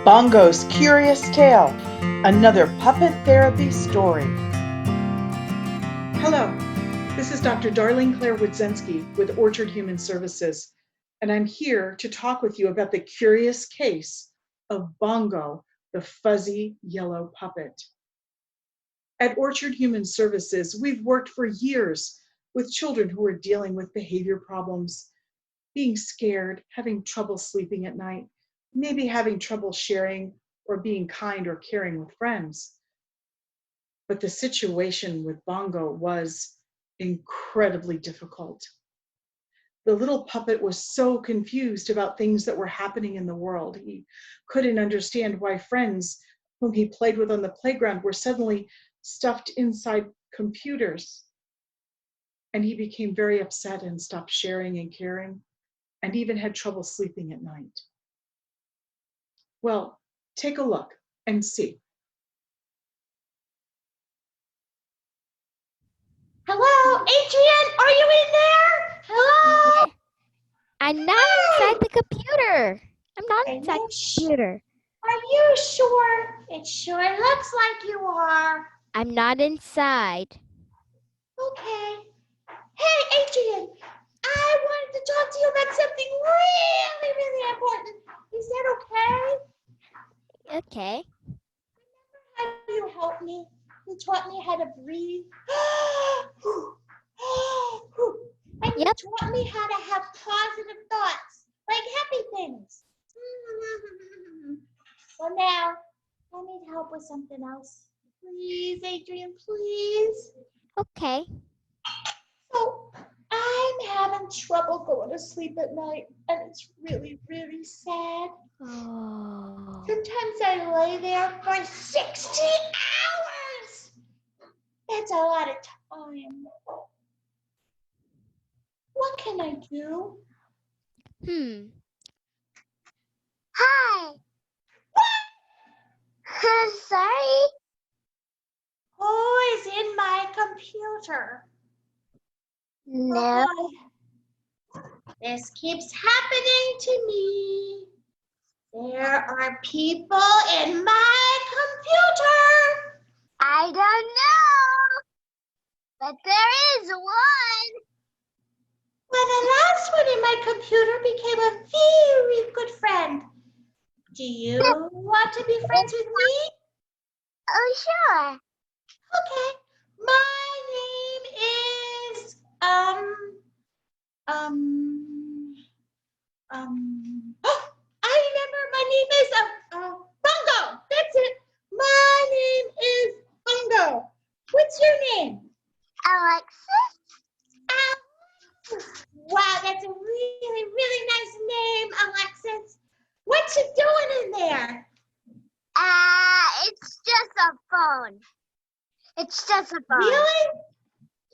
Bongo's Curious Tale, another puppet therapy story. Hello, this is Dr. Darleen Claire Wodzenski with Orchard Human Services, and I'm here to talk with you about the curious case of Bongo, the fuzzy yellow puppet. At Orchard Human Services, we've worked for years with children who are dealing with behavior problems, being scared, having trouble sleeping at night, maybe having trouble sharing or being kind or caring with friends. But the situation with Bongo was incredibly difficult. The little puppet was so confused about things that were happening in the world. He couldn't understand why friends whom he played with on the playground were suddenly stuffed inside computers. And he became very upset and stopped sharing and caring, and even had trouble sleeping at night. Well, take a look and see. Hello, Adrian, are you in there? Hello? I'm not inside the computer. I'm not inside the computer. Are you sure? It sure looks like you are. I'm not inside. Okay. Hey, Adrian, I wanted to talk to you about something really, really important. Is that okay? Okay. How do you help me? You taught me how to breathe. And you Yep. taught me how to have positive thoughts, like happy things. Well, now, I need help with something else. Please, Adrian, please. Okay. So, I'm having trouble going to sleep at night, and it's really, really sad. Oh. Sometimes I lay there for 60 hours. That's a lot of time. What can I do? Hi. I'm sorry. Who is in my computer? No. This keeps happening to me. There are people in my computer. I don't know, but there is one. Well, the last one in my computer became a very good friend. Do you want to be friends with me? Oh, sure. Okay. My name is, I remember my name is, Bongo. That's it. My name is Bongo. What's your name? Alexis. Alexis. Wow, that's a really, really nice name, Alexis. What you doing in there? It's just a phone. It's just a phone. Really?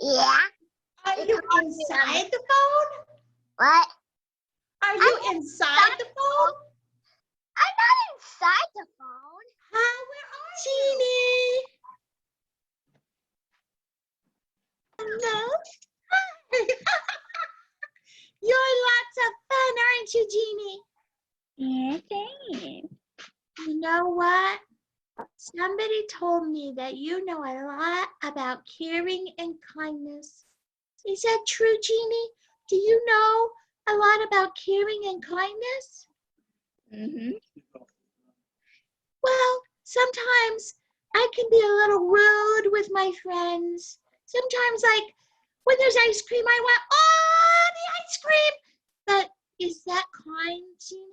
Yeah. Are you inside the phone? What? Are you inside the phone? I'm not inside the phone. Where are you? Jeannie. No. You're lots of fun, aren't you, Jeannie? Yes, I am. You know what? Somebody told me that you know a lot about caring and kindness. Is that true, Jeannie? Do you know a lot about caring and kindness? Mm-hmm. Well, sometimes I can be a little rude with my friends. Sometimes, like, when there's ice cream, I want all the ice cream. But is that kind, Jeannie?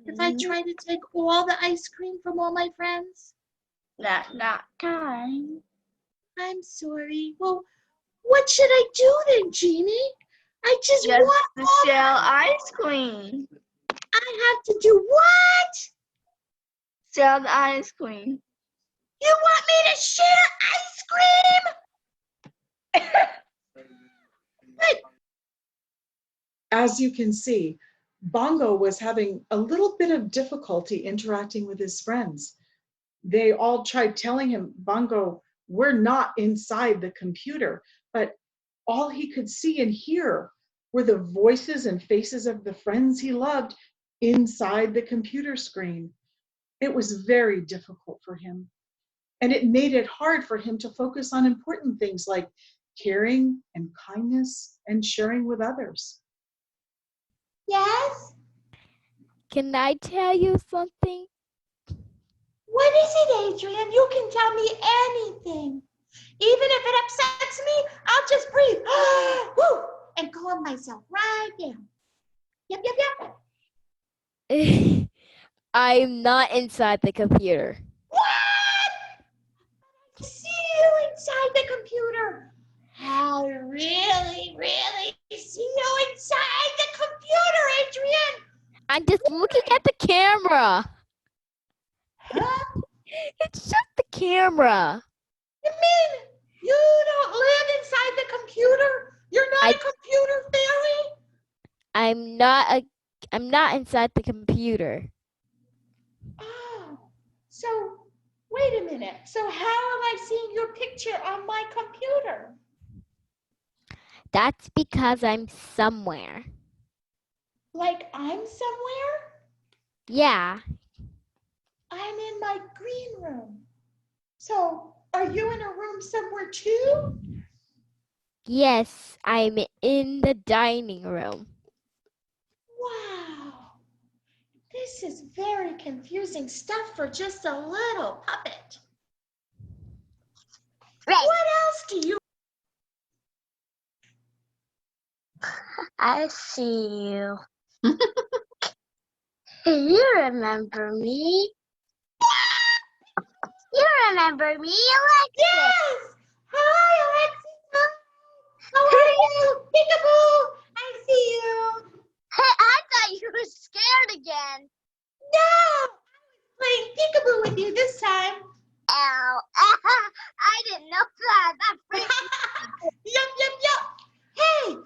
If I try to take all the ice cream from all my friends? That's not kind. I'm sorry. Well, what should I do then, Jeannie? I just want to sell ice cream. I have to do what? Sell the ice cream. You want me to share ice cream? But As you can see, Bongo was having a little bit of difficulty interacting with his friends. They all tried telling him, Bongo, we're not inside the computer, but all he could see and hear were the voices and faces of the friends he loved inside the computer screen. It was very difficult for him, and it made it hard for him to focus on important things like caring and kindness and sharing with others. Yes? Can I tell you something? What is it, Adrian? You can tell me anything. Even if it upsets me, I'll just breathe. Woo, and calm myself right down. Yep, yep, yep. I'm not inside the computer. What? I see you inside the computer. I really, really see you inside the computer, Adrian. I'm just looking at the camera. Huh? It's just the camera. You mean you don't live inside the computer? You're not I- a computer fairy? I'm not inside the computer. Oh, so wait a minute. So how am I seeing your picture on my computer? That's because I'm somewhere. Like I'm somewhere? Yeah. I'm in my green room. So are you in a room somewhere too? Yes, I'm in the dining room. Wow. This is very confusing stuff for just a little puppet. Right. What else do you? I see you. You remember me? You remember me, Alexis? Yes! Hi, Alexis. How are you? Peekaboo! I see you. Hey, I thought you were scared again. No! I was playing peekaboo with you this time. Ow. I didn't know that. That freaked me. Yup, yup, yup. Hey!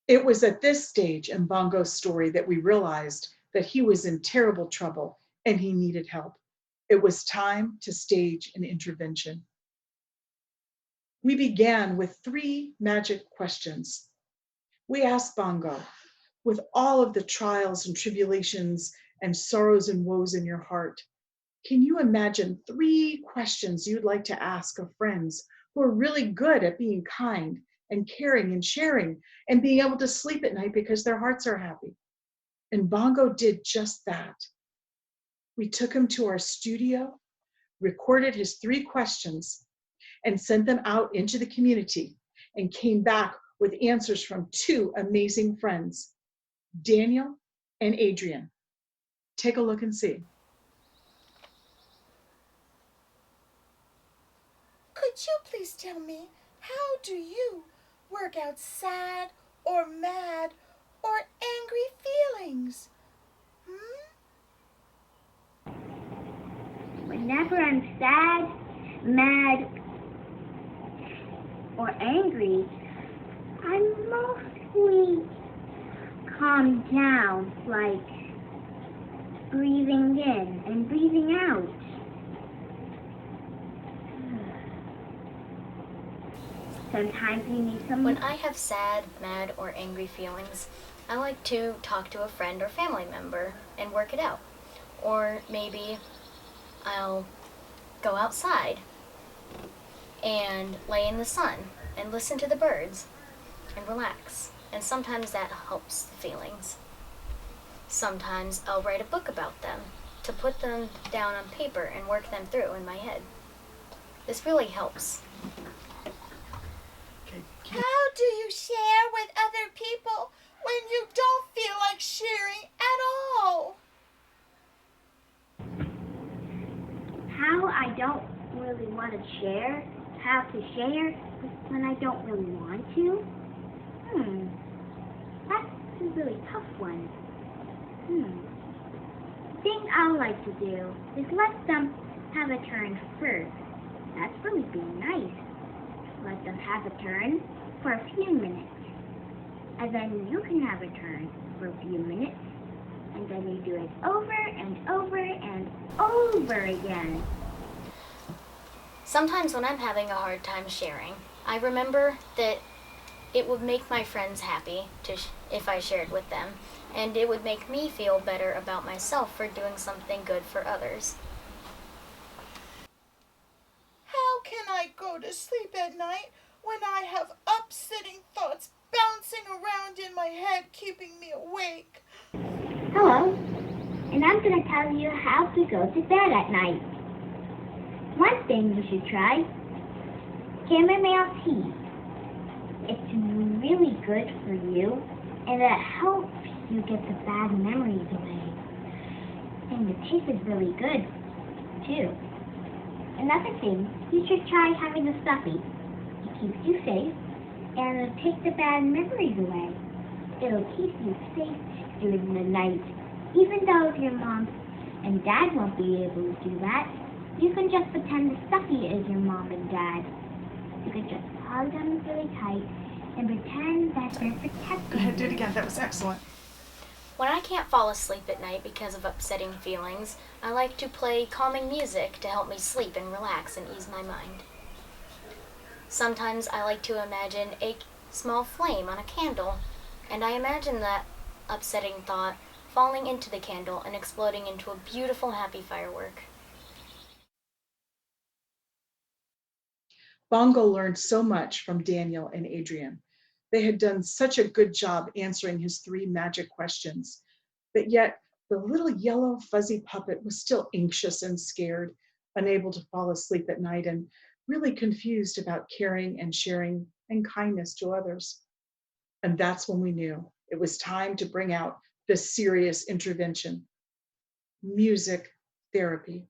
It was at this stage in Bongo's story that we realized that he was in terrible trouble and he needed help. It was time to stage an intervention. We began with 3 magic questions. We asked Bongo, with all of the trials and tribulations and sorrows and woes in your heart, can you imagine 3 questions you'd like to ask of friends who are really good at being kind and caring and sharing and being able to sleep at night because their hearts are happy? And Bongo did just that. We took him to our studio, recorded his 3 questions, and sent them out into the community and came back with answers from 2 amazing friends, Daniel and Adrian. Take a look and see. Could you please tell me, how do you work out sad or mad or angry feelings? Whenever I'm sad, mad, or angry, I mostly calm down, like breathing in and breathing out. Sometimes you need some. When I have sad, mad, or angry feelings, I like to talk to a friend or family member and work it out. Or maybe I'll go outside and lay in the sun and listen to the birds and relax. And sometimes that helps the feelings. Sometimes I'll write a book about them to put them down on paper and work them through in my head. This really helps. How do you share with other people when you don't feel like sharing at all? How I don't really want to share, how to share when I don't really want to? That's a really tough one. The thing I like to do is let them have a turn first. That's really being nice. Let them have a turn for a few minutes. And then you can have a turn for a few minutes. And then you do it over and over and over again. Sometimes when I'm having a hard time sharing, I remember that It would make my friends happy if I shared with them, and it would make me feel better about myself for doing something good for others. How can I go to sleep at night when I have upsetting thoughts bouncing around in my head, keeping me awake? Hello, and I'm going to tell you how to go to bed at night. One thing you should try, chamomile tea. It's really good for you, and it helps you get the bad memories away. And the taste is really good, too. Another thing, you should try having a stuffy. It keeps you safe, and it'll take the bad memories away. It'll keep you safe during the night. Even though your mom and dad won't be able to do that, you can just pretend the stuffy is your mom and dad. You can just hug them really tight and pretend that they're protecting Go ahead, do it you. again. That was excellent. When I can't fall asleep at night because of upsetting feelings, I like to play calming music to help me sleep and relax and ease my mind. Sometimes I like to imagine a small flame on a candle, and I imagine that upsetting thought falling into the candle and exploding into a beautiful, happy firework. Bongo learned so much from Daniel and Adrian. They had done such a good job answering his 3 magic questions, but yet the little yellow fuzzy puppet was still anxious and scared, unable to fall asleep at night, and really confused about caring and sharing and kindness to others. And that's when we knew it was time to bring out the serious intervention, music therapy.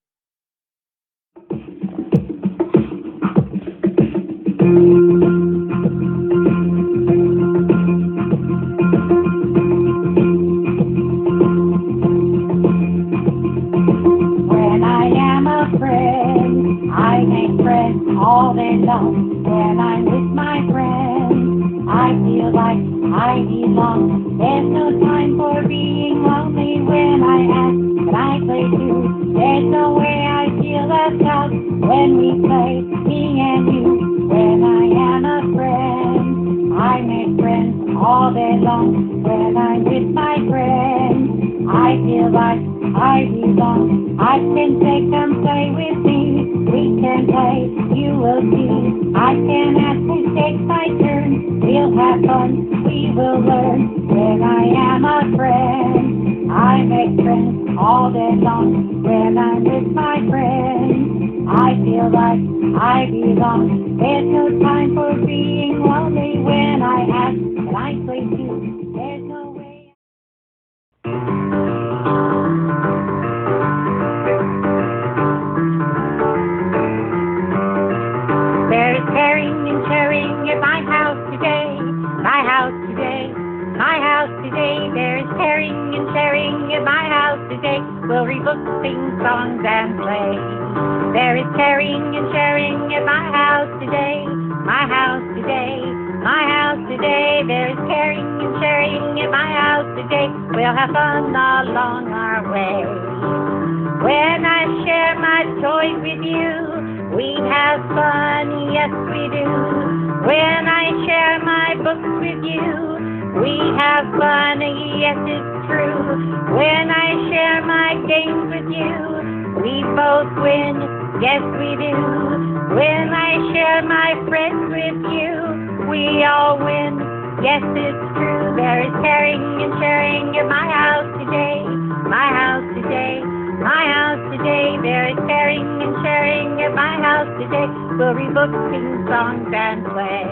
When I am afraid, I make friends all day long. When I'm with my friends, I feel like I belong. There's no time for being lonely when I ask and I play too. There's no way I feel left out when we play, me and you. When I am a friend, I make friends all day long. When I'm with my friends, I feel like I belong. I can take them, play with me. We can play, you will see. I can ask to take my turn. We'll have fun, we will learn. When I am a friend, I make friends all day long. When I'm with my friends, I feel like I belong. There's no time for being lonely when I ask and I play too. There's no way. There's caring and sharing at my house today, my house today, my house today. There's caring and sharing at my house today. We'll read books, sing songs, and play. There is caring and sharing at my house today, my house today, my house today. There is caring and sharing at my house today. We'll have fun along our way. When I share my toys with you, we have fun, yes we do. When I share my books with you, we have fun, yes it's true. When I share my games with you, we both win, yes we do. When I share my friends with you, we all win, yes it's true. There is caring and sharing at my house today, my house today, my house today. There is caring and sharing at my house today. We'll read books, sing songs, and play.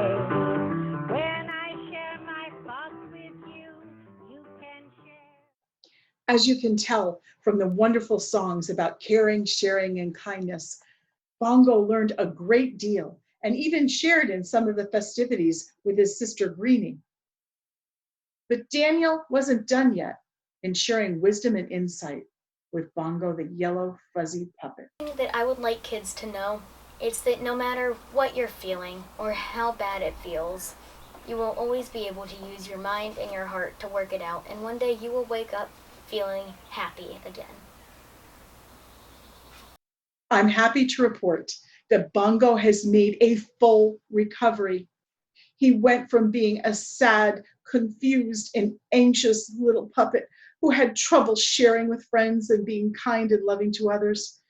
When I share my thoughts with you, you can share. As you can tell from the wonderful songs about caring, sharing, and kindness, Bongo learned a great deal and even shared in some of the festivities with his sister Greenie. But Daniel wasn't done yet in sharing wisdom and insight with Bongo, the yellow fuzzy puppet. That I would like kids to know, it's that no matter what you're feeling or how bad it feels, you will always be able to use your mind and your heart to work it out, and one day you will wake up feeling happy again. I'm happy to report that Bongo has made a full recovery. He went from being a sad, confused, and anxious little puppet who had trouble sharing with friends and being kind and loving to others,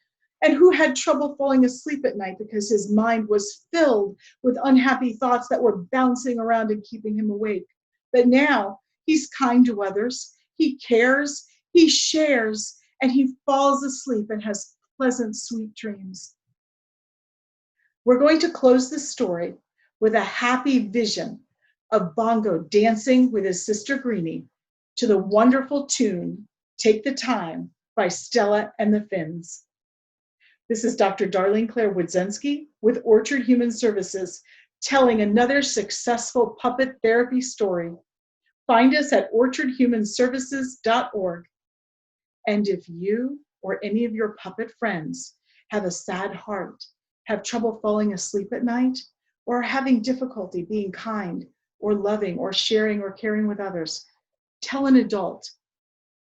and who had trouble falling asleep at night because his mind was filled with unhappy thoughts that were bouncing around and keeping him awake. But now he's kind to others, he cares, he shares, and he falls asleep and has pleasant, sweet dreams. We're going to close this story with a happy vision of Bongo dancing with his sister Greenie to the wonderful tune, Take the Time by Stella and the Finns. This is Dr. Darleen Claire Wodzenski with Orchard Human Services, telling another successful puppet therapy story. Find us at orchardhumanservices.org. And if you or any of your puppet friends have a sad heart, have trouble falling asleep at night, or are having difficulty being kind or loving or sharing or caring with others, tell an adult.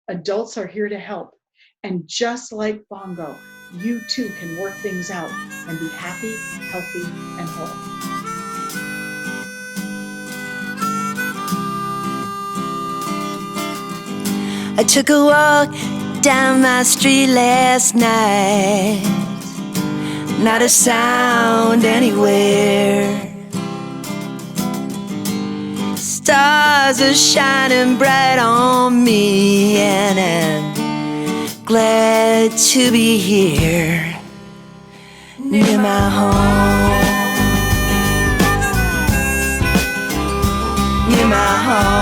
Adults are here to help. And just like Bongo, you too can work things out and be happy, healthy, and whole. I took a walk down my street last night. Not a sound anywhere. Stars are shining bright on me, and I'm glad to be here near my home. Near my home.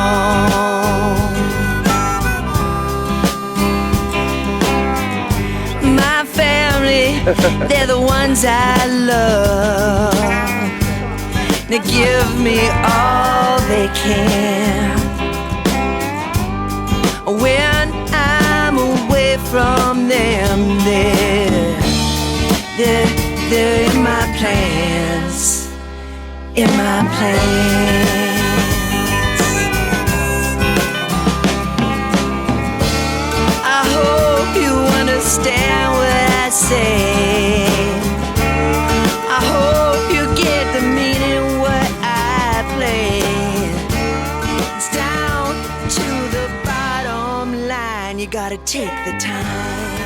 My family, they're the ones I love. They give me all they can. When I'm away from them, they're in my plans. In my plans. I hope you understand what I say. I hope you get the meaning what I play. It's down to the bottom line. You gotta take the time.